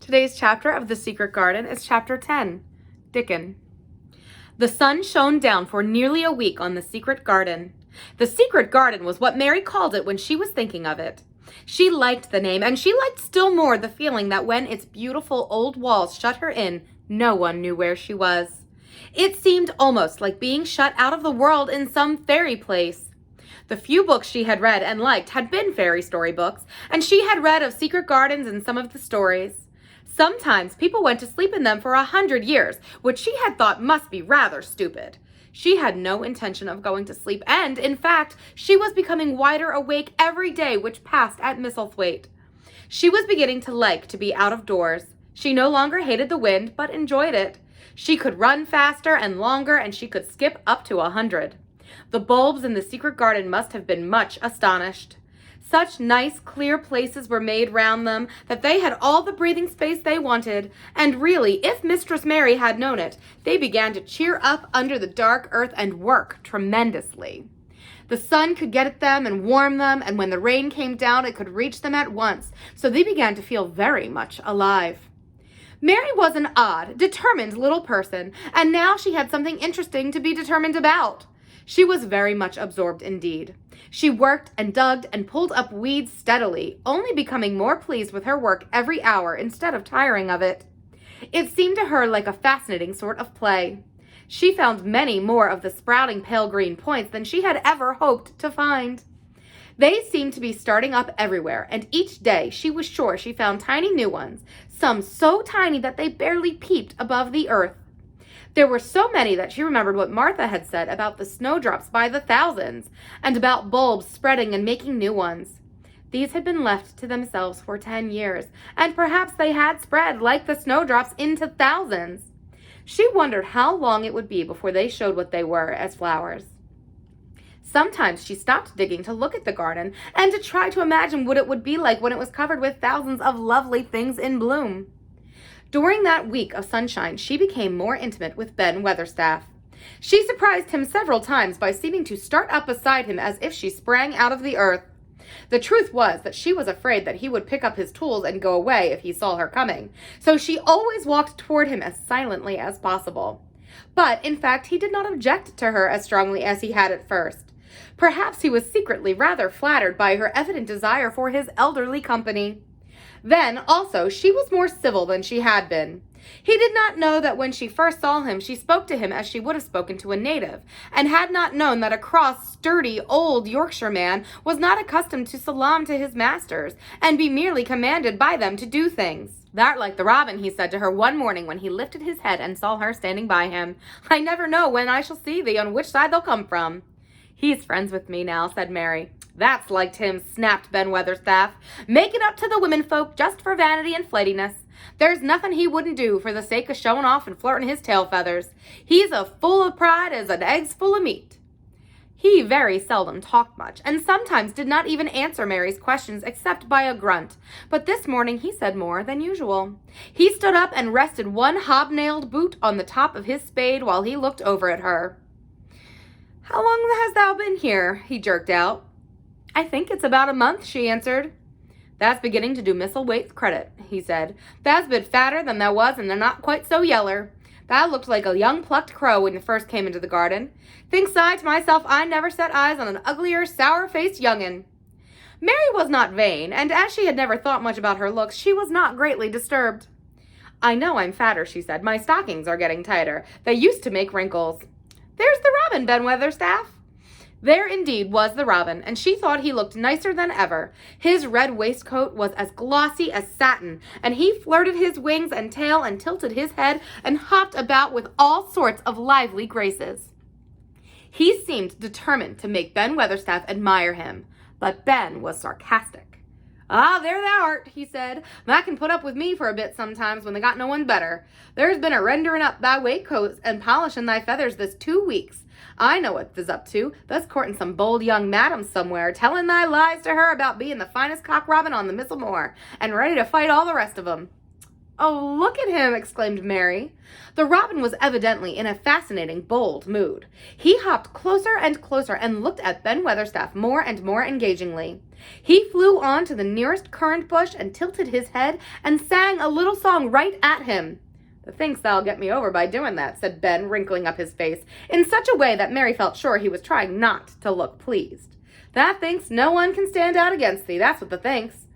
Today's chapter of The Secret Garden is chapter 10, Dickon. The sun shone down for nearly a week on the secret garden. The secret garden was what Mary called it when she was thinking of it. She liked the name, and she liked still more the feeling that when its beautiful old walls shut her in, no one knew where she was. It seemed almost like being shut out of the world in some fairy place. The few books she had read and liked had been fairy story books, and she had read of secret gardens in some of the stories. Sometimes people went to sleep in them for 100 years, which she had thought must be rather stupid. She had no intention of going to sleep, and, in fact, she was becoming wider awake every day which passed at Misselthwaite. She was beginning to like to be out of doors. She no longer hated the wind, but enjoyed it. She could run faster and longer, and she could skip up to 100. The bulbs in the secret garden must have been much astonished. Such nice, clear places were made round them that they had all the breathing space they wanted, and really, if Mistress Mary had known it, they began to cheer up under the dark earth and work tremendously. The sun could get at them and warm them, and when the rain came down, it could reach them at once, so they began to feel very much alive. Mary was an odd, determined little person, and now she had something interesting to be determined about. She was very much absorbed indeed. She worked and dug and pulled up weeds steadily, only becoming more pleased with her work every hour instead of tiring of it. It seemed to her like a fascinating sort of play. She found many more of the sprouting pale green points than she had ever hoped to find. They seemed to be starting up everywhere, and each day she was sure she found tiny new ones, some so tiny that they barely peeped above the earth. There were so many that she remembered what Martha had said about the snowdrops by the thousands, and about bulbs spreading and making new ones. These had been left to themselves for 10 years, and perhaps they had spread like the snowdrops into thousands. She wondered how long it would be before they showed what they were as flowers. Sometimes she stopped digging to look at the garden and to try to imagine what it would be like when it was covered with thousands of lovely things in bloom. During that week of sunshine, she became more intimate with Ben Weatherstaff. She surprised him several times by seeming to start up beside him as if she sprang out of the earth. The truth was that she was afraid that he would pick up his tools and go away if he saw her coming, so she always walked toward him as silently as possible. But, in fact, he did not object to her as strongly as he had at first. Perhaps he was secretly rather flattered by her evident desire for his elderly company. Then, also, she was more civil than she had been. He did not know that when she first saw him, she spoke to him as she would have spoken to a native, and had not known that a cross, sturdy, old Yorkshire man was not accustomed to salaam to his masters, and be merely commanded by them to do things. "Thou'rt like the robin," he said to her one morning when he lifted his head and saw her standing by him. "I never know when I shall see thee, on which side they'll come from." "He's friends with me now," said Mary. "That's like him," snapped Ben Weatherstaff. "Making up to the women folk just for vanity and flightiness. There's nothing he wouldn't do for the sake of showing off and flirting his tail feathers. He's as full of pride as an egg's full of meat." He very seldom talked much, and sometimes did not even answer Mary's questions except by a grunt, but this morning he said more than usual. He stood up and rested one hobnailed boot on the top of his spade while he looked over at her. "How long hast thou been here?" he jerked out. "I think it's about a month," she answered. "That's beginning to do Misselthwaite credit," he said. "Thou's been fatter than thou was, and thou not quite so yeller. Thou looked like a young plucked crow when you first came into the garden. Thinks I to myself I never set eyes on an uglier, sour-faced young'un." Mary was not vain, and as she had never thought much about her looks, she was not greatly disturbed. "I know I'm fatter," she said. "My stockings are getting tighter. They used to make wrinkles." "There's the robin, Ben Weatherstaff." There indeed was the robin, and she thought he looked nicer than ever. His red waistcoat was as glossy as satin, and he flirted his wings and tail and tilted his head and hopped about with all sorts of lively graces. He seemed determined to make Ben Weatherstaff admire him, but Ben was sarcastic. "Ah, there thou art," he said. "Thou can put up with me for a bit sometimes when they got no one better. There's been a rendering up thy waistcoat and polishing thy feathers this 2 weeks. I know what thou's up to. Thou's courting some bold young madam somewhere, telling thy lies to her about being the finest cock robin on the Missel Moor, and ready to fight all the rest of 'em." "Oh, look at him!" exclaimed Mary. The robin was evidently in a fascinating, bold mood. He hopped closer and closer and looked at Ben Weatherstaff more and more engagingly. He flew on to the nearest currant bush and tilted his head and sang a little song right at him. "Thinks thou'll get me over by doing that," said Ben, wrinkling up his face in such a way that Mary felt sure he was trying not to look pleased. "That thinks no one can stand out against thee, that's what the thinks."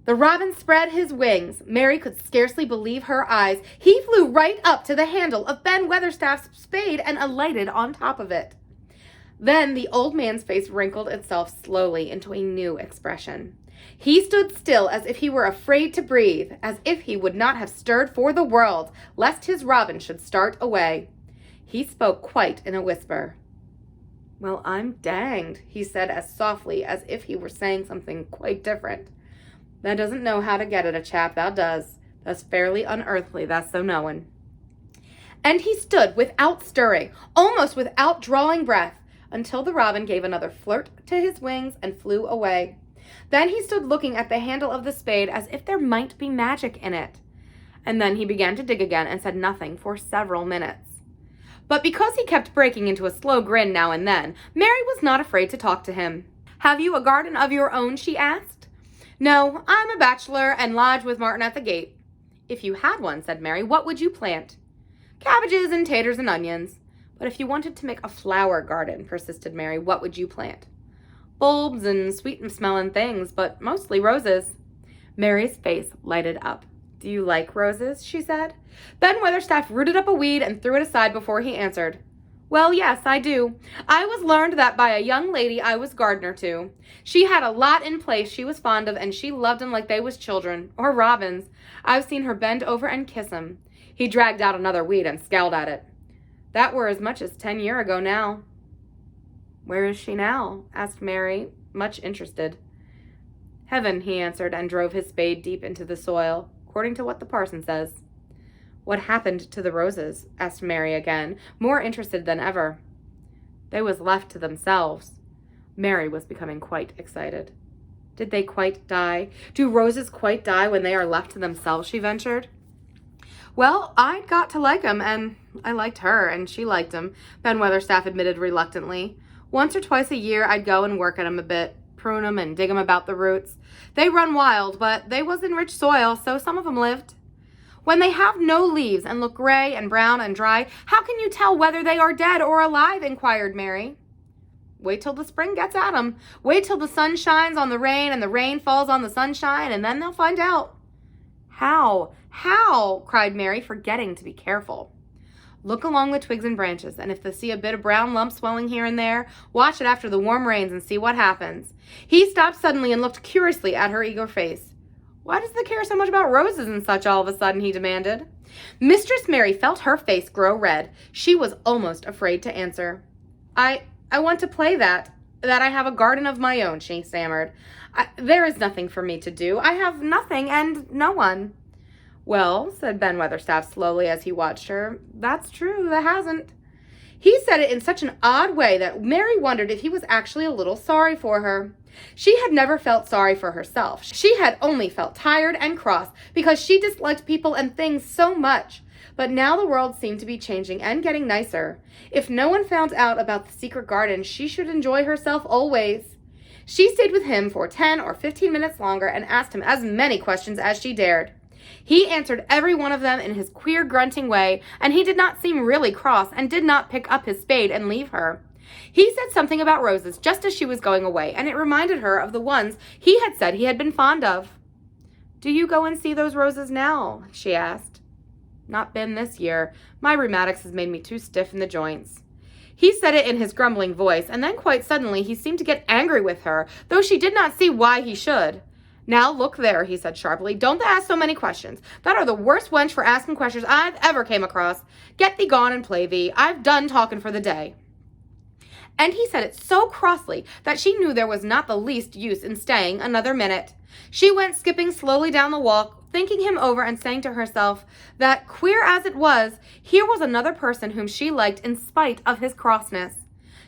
The robin spread his wings. Mary could scarcely believe her eyes. He flew right up to the handle of Ben Weatherstaff's spade and alighted on top of it. Then the old man's face wrinkled itself slowly into a new expression. He stood still as if he were afraid to breathe, as if he would not have stirred for the world, lest his robin should start away. He spoke quite in a whisper. "Well, I'm danged," he said as softly as if he were saying something quite different. "Thou doesn't know how to get at a chap, thou does. Thou's fairly unearthly, that's so knowin'." And he stood without stirring, almost without drawing breath, until the robin gave another flirt to his wings and flew away. Then he stood looking at the handle of the spade as if there might be magic in it. And then he began to dig again and said nothing for several minutes. But because he kept breaking into a slow grin now and then, Mary was not afraid to talk to him. "Have you a garden of your own?" she asked. "No, I'm a bachelor and lodge with Martin at the gate." "If you had one," said Mary, "what would you plant?" "Cabbages and taters and onions." "But if you wanted to make a flower garden," persisted Mary, "what would you plant?" "Bulbs and sweet-smelling things, but mostly roses." Mary's face lighted up. "Do you like roses?" she said. Ben Weatherstaff rooted up a weed and threw it aside before he answered. "Well, yes, I do. I was learned that by a young lady I was gardener to. She had a lot in place she was fond of, and she loved 'em like they was children, or robins. I've seen her bend over and kiss 'em." He dragged out another weed and scowled at it. "That were as much as 10 year ago now." "Where is she now?" asked Mary, much interested. "Heaven," he answered, and drove his spade deep into the soil, according to what the parson says. "What happened to the roses?" asked Mary again, more interested than ever. "They was left to themselves." Mary was becoming quite excited. "Did they quite die? Do roses quite die when they are left to themselves?" she ventured. "Well, I'd got to like 'em, and I liked her, and she liked 'em," Ben Weatherstaff admitted reluctantly. "Once or twice a year I'd go and work at 'em a bit, prune 'em and dig 'em about the roots. They run wild, but they was in rich soil, so some of 'em lived." "When they have no leaves and look gray and brown and dry, how can you tell whether they are dead or alive?" inquired Mary. "Wait till the spring gets at 'em. Wait till the sun shines on the rain and the rain falls on the sunshine, and then they'll find out." "How? How?" cried Mary, forgetting to be careful. "Look along the twigs and branches, and if they see a bit of brown lump swelling here and there, watch it after the warm rains and see what happens." He stopped suddenly and looked curiously at her eager face. "Why does they care so much about roses and such all of a sudden?" he demanded. Mistress Mary felt her face grow red. She was almost afraid to answer. I want to play that I have a garden of my own," she stammered. There is nothing for me to do. I have nothing and no one." "Well," said Ben Weatherstaff slowly as he watched her, "that's true, there hasn't." He said it in such an odd way that Mary wondered if he was actually a little sorry for her. She had never felt sorry for herself. She had only felt tired and cross because she disliked people and things so much. But now the world seemed to be changing and getting nicer. If no one found out about the secret garden, she should enjoy herself always. She stayed with him for 10 or 15 minutes longer and asked him as many questions as she dared. He answered every one of them in his queer grunting way, and he did not seem really cross and did not pick up his spade and leave her. He said something about roses just as she was going away, and it reminded her of the ones he had said he had been fond of. "Do you go and see those roses now?" she asked. "Not been this year. My rheumatics has made me too stiff in the joints." He said it in his grumbling voice, and then quite suddenly he seemed to get angry with her, though she did not see why he should. "Now look there," he said sharply. "Don't ask so many questions. That are the worst wench for asking questions I've ever came across. Get thee gone and play thee. I've done talking for the day." And he said it so crossly that she knew there was not the least use in staying another minute. She went skipping slowly down the walk, thinking him over and saying to herself that, queer as it was, here was another person whom she liked in spite of his crossness.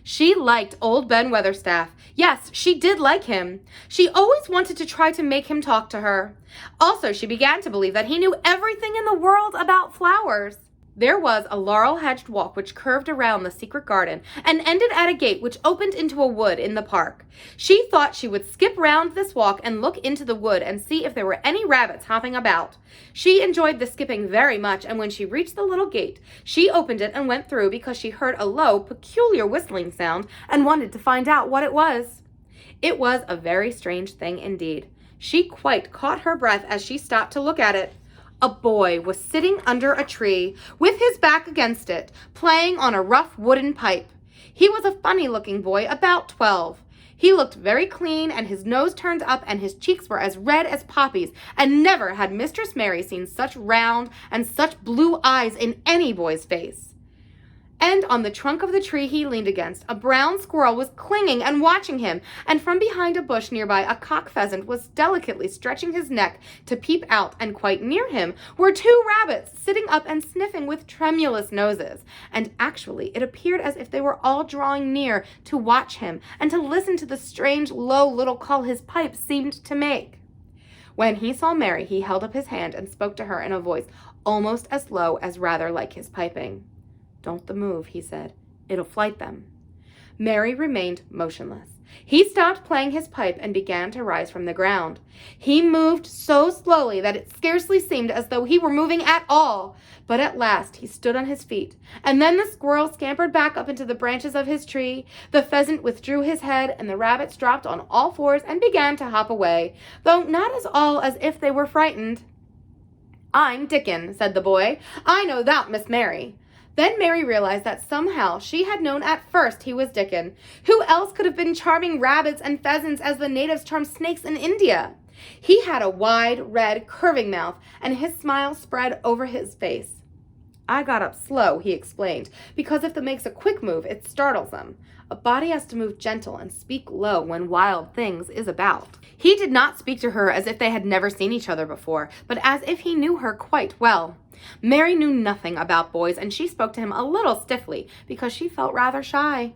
She liked old Ben Weatherstaff. Yes, she did like him. She always wanted to try to make him talk to her. Also, she began to believe that he knew everything in the world about flowers. There was a laurel-hedged walk which curved around the secret garden and ended at a gate which opened into a wood in the park. She thought she would skip round this walk and look into the wood and see if there were any rabbits hopping about. She enjoyed the skipping very much, and when she reached the little gate, she opened it and went through because she heard a low, peculiar whistling sound and wanted to find out what it was. It was a very strange thing indeed. She quite caught her breath as she stopped to look at it. A boy was sitting under a tree with his back against it, playing on a rough wooden pipe. He was a funny-looking boy, about 12. He looked very clean, and his nose turned up, and his cheeks were as red as poppies, and never had Mistress Mary seen such round and such blue eyes in any boy's face. And on the trunk of the tree he leaned against, a brown squirrel was clinging and watching him, and from behind a bush nearby a cock pheasant was delicately stretching his neck to peep out, and quite near him were 2 rabbits sitting up and sniffing with tremulous noses, and actually it appeared as if they were all drawing near to watch him and to listen to the strange low little call his pipe seemed to make. When he saw Mary, he held up his hand and spoke to her in a voice almost as low as rather like his piping. "Don't move," he said. "It'll fright them." Mary remained motionless. He stopped playing his pipe and began to rise from the ground. He moved so slowly that it scarcely seemed as though he were moving at all. But at last he stood on his feet, and then the squirrel scampered back up into the branches of his tree, the pheasant withdrew his head, and the rabbits dropped on all fours and began to hop away, though not at all as if they were frightened. "I'm Dickon," said the boy. "I know that, Miss Mary." Then Mary realized that somehow she had known at first he was Dickon. Who else could have been charming rabbits and pheasants as the natives charm snakes in India? He had a wide, red, curving mouth, and his smile spread over his face. "I got up slow," he explained, "because if it makes a quick move, it startles them. A body has to move gentle and speak low when wild things is about." He did not speak to her as if they had never seen each other before, but as if he knew her quite well. Mary knew nothing about boys, and she spoke to him a little stiffly because she felt rather shy.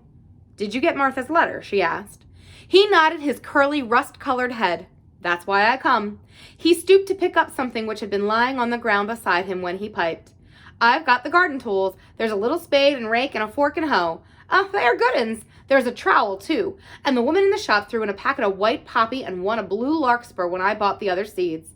"Did you get Martha's letter?" she asked. He nodded his curly, rust-colored head. "That's why I come." He stooped to pick up something which had been lying on the ground beside him when he piped. "I've got the garden tools. There's a little spade and rake and a fork and hoe. They are good uns. There's a trowel, too. And the woman in the shop threw in a packet of white poppy and one a blue larkspur when I bought the other seeds."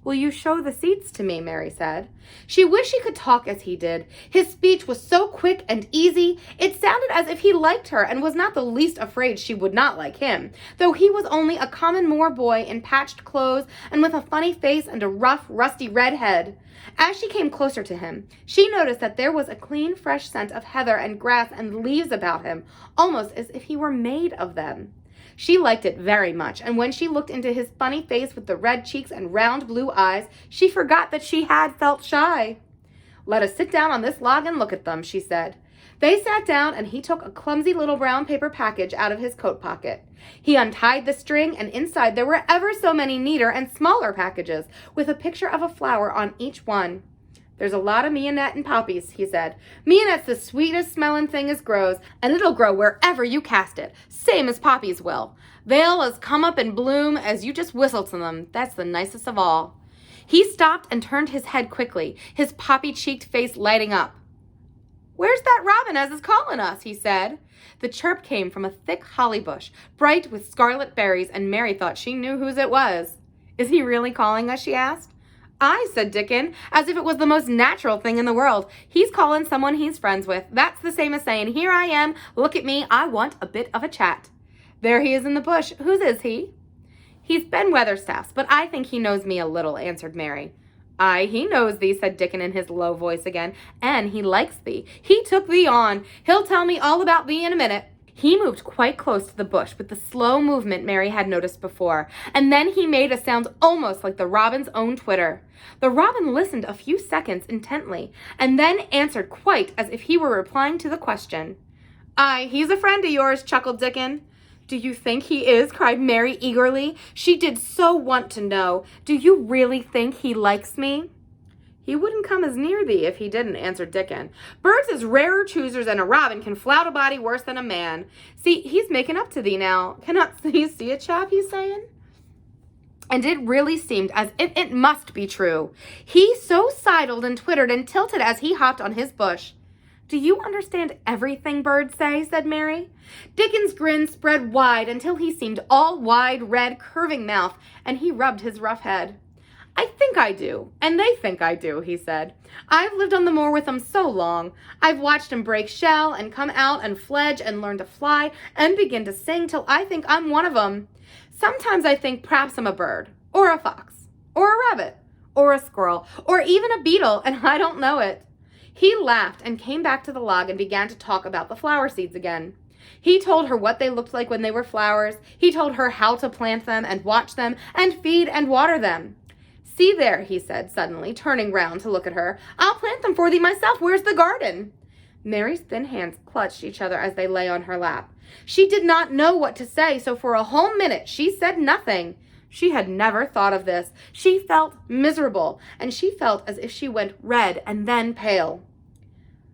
"Will you show the seeds to me?" Mary said. She wished she could talk as he did. His speech was so quick and easy. It sounded as if he liked her and was not the least afraid she would not like him, though he was only a common Moor boy in patched clothes and with a funny face and a rough, rusty red head. As she came closer to him, she noticed that there was a clean, fresh scent of heather and grass and leaves about him, almost as if he were made of them. She liked it very much, and when she looked into his funny face with the red cheeks and round blue eyes, she forgot that she had felt shy. "Let us sit down on this log and look at them," she said. They sat down, and he took a clumsy little brown paper package out of his coat pocket. He untied the string, and inside there were ever so many neater and smaller packages, with a picture of a flower on each one. "There's a lot of mignonette and poppies," he said. "Mignonette's the sweetest smelling thing as grows, and it'll grow wherever you cast it, same as poppies will. They'll as come up and bloom as you just whistle to them. That's the nicest of all." He stopped and turned his head quickly, his poppy-cheeked face lighting up. "Where's that robin as is calling us?" he said. The chirp came from a thick holly bush, bright with scarlet berries, and Mary thought she knew whose it was. "Is he really calling us?" she asked. "Aye," said Dickon, as if it was the most natural thing in the world. "He's calling someone he's friends with. That's the same as saying, 'Here I am, look at me, I want a bit of a chat.' There he is in the bush. Whose is he?" "He's Ben Weatherstaff's, but I think he knows me a little," answered Mary. "Aye, he knows thee," said Dickon in his low voice again, "and he likes thee. He took thee on. He'll tell me all about thee in a minute." He moved quite close to the bush with the slow movement Mary had noticed before, and then he made a sound almost like the robin's own twitter. The robin listened a few seconds intently, and then answered quite as if he were replying to the question. "Aye, he's a friend of yours," chuckled Dickon. "Do you think he is?" cried Mary eagerly. She did so want to know. "Do you really think he likes me?" "He wouldn't come as near thee if he didn't," answered Dickon. "Birds is rarer choosers, and a robin can flout a body worse than a man. See, he's making up to thee now. Cannot you see it, chap, he's saying?" and it really seemed as if it must be true. He so sidled and twittered and tilted as he hopped on his bush. "Do you understand everything birds say?" said Mary. Dickon's grin spread wide until he seemed all wide, red, curving mouth, and he rubbed his rough head. "I think I do, and they think I do," he said. "I've lived on the moor with them so long. I've watched 'em break shell and come out and fledge and learn to fly and begin to sing till I think I'm one of 'em. Sometimes I think p'raps I'm a bird, or a fox, or a rabbit, or a squirrel, or even a beetle, and I don't know it." He laughed and came back to the log and began to talk about the flower seeds again. He told her what they looked like when they were flowers. He told her how to plant them and watch them and feed and water them. "See there," he said suddenly, turning round to look at her. "I'll plant them for thee myself. Where's the garden?" Mary's thin hands clutched each other as they lay on her lap. She did not know what to say, so for a whole minute she said nothing. She had never thought of this. She felt miserable, and she felt as if she went red and then pale.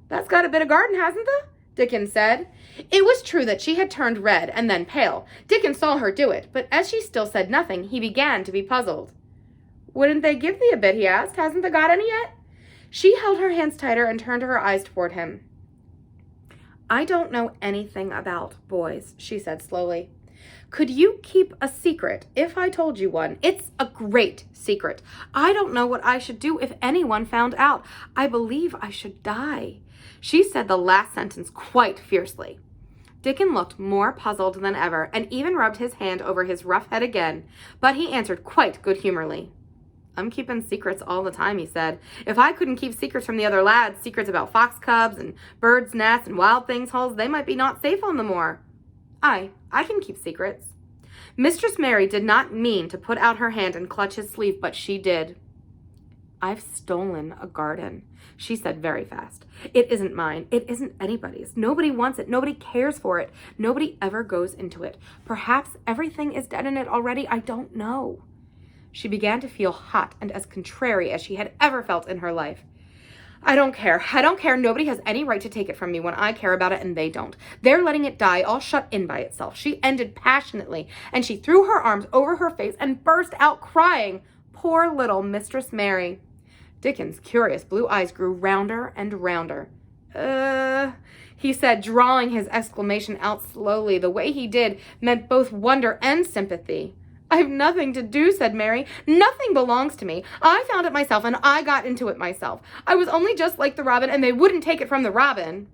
"That's got a bit of garden, hasn't it?" Dickon said. It was true that she had turned red and then pale. Dickon saw her do it, but as she still said nothing, he began to be puzzled. "Wouldn't they give thee a bit?" he asked. "Hasn't thee got any yet?" She held her hands tighter and turned her eyes toward him. "I don't know anything about boys," she said slowly. "Could you keep a secret if I told you one? It's a great secret. I don't know what I should do if anyone found out. I believe I should die." She said the last sentence quite fiercely. Dickon looked more puzzled than ever and even rubbed his hand over his rough head again, but he answered quite good-humoredly. "I'm keeping secrets all the time," he said. "If I couldn't keep secrets from the other lads, secrets about fox cubs and birds' nests and wild things' holes, they might be not safe on the moor. I can keep secrets." Mistress Mary did not mean to put out her hand and clutch his sleeve, but she did. "I've stolen a garden," she said very fast. "It isn't mine. It isn't anybody's. Nobody wants it. Nobody cares for it. Nobody ever goes into it. Perhaps everything is dead in it already. I don't know." She began to feel hot and as contrary as she had ever felt in her life. I don't care. Nobody has any right to take it from me when I care about it, and they don't. They're letting it die all shut in by itself." She ended passionately, and she threw her arms over her face and burst out crying. Poor little Mistress Mary. Dickon's curious blue eyes grew rounder and rounder. He said, drawing his exclamation out slowly. The way he did meant both wonder and sympathy. "I've nothing to do," said Mary. "Nothing belongs to me. I found it myself, and I got into it myself. I was only just like the robin, and they wouldn't take it from the robin."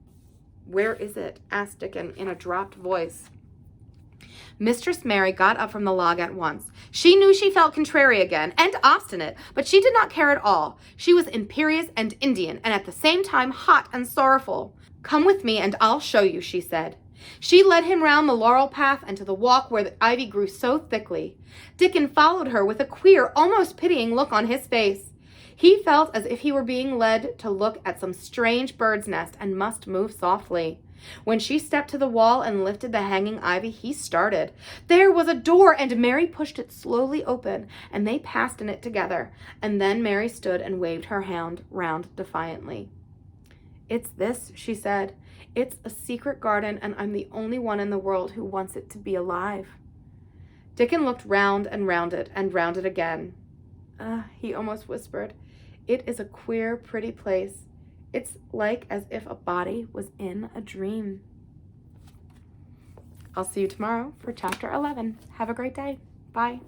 "Where is it?" asked Dickon in a dropped voice. Mistress Mary got up from the log at once. She knew she felt contrary again, and obstinate, but she did not care at all. She was imperious and Indian, and at the same time hot and sorrowful. "Come with me, and I'll show you," she said. She led him round the laurel path and to the walk where the ivy grew so thickly. Dickon followed her with a queer, almost pitying look on his face. He felt as if he were being led to look at some strange bird's nest and must move softly. When she stepped to the wall and lifted the hanging ivy, he started. There was a door, and Mary pushed it slowly open, and they passed in it together. And then Mary stood and waved her hand round defiantly. "It's this," she said. "It's a secret garden, and I'm the only one in the world who wants it to be alive." Dickon looked round and round it again. He almost whispered, "It is a queer, pretty place. It's like as if a body was in a dream." I'll see you tomorrow for chapter 11. Have a great day. Bye.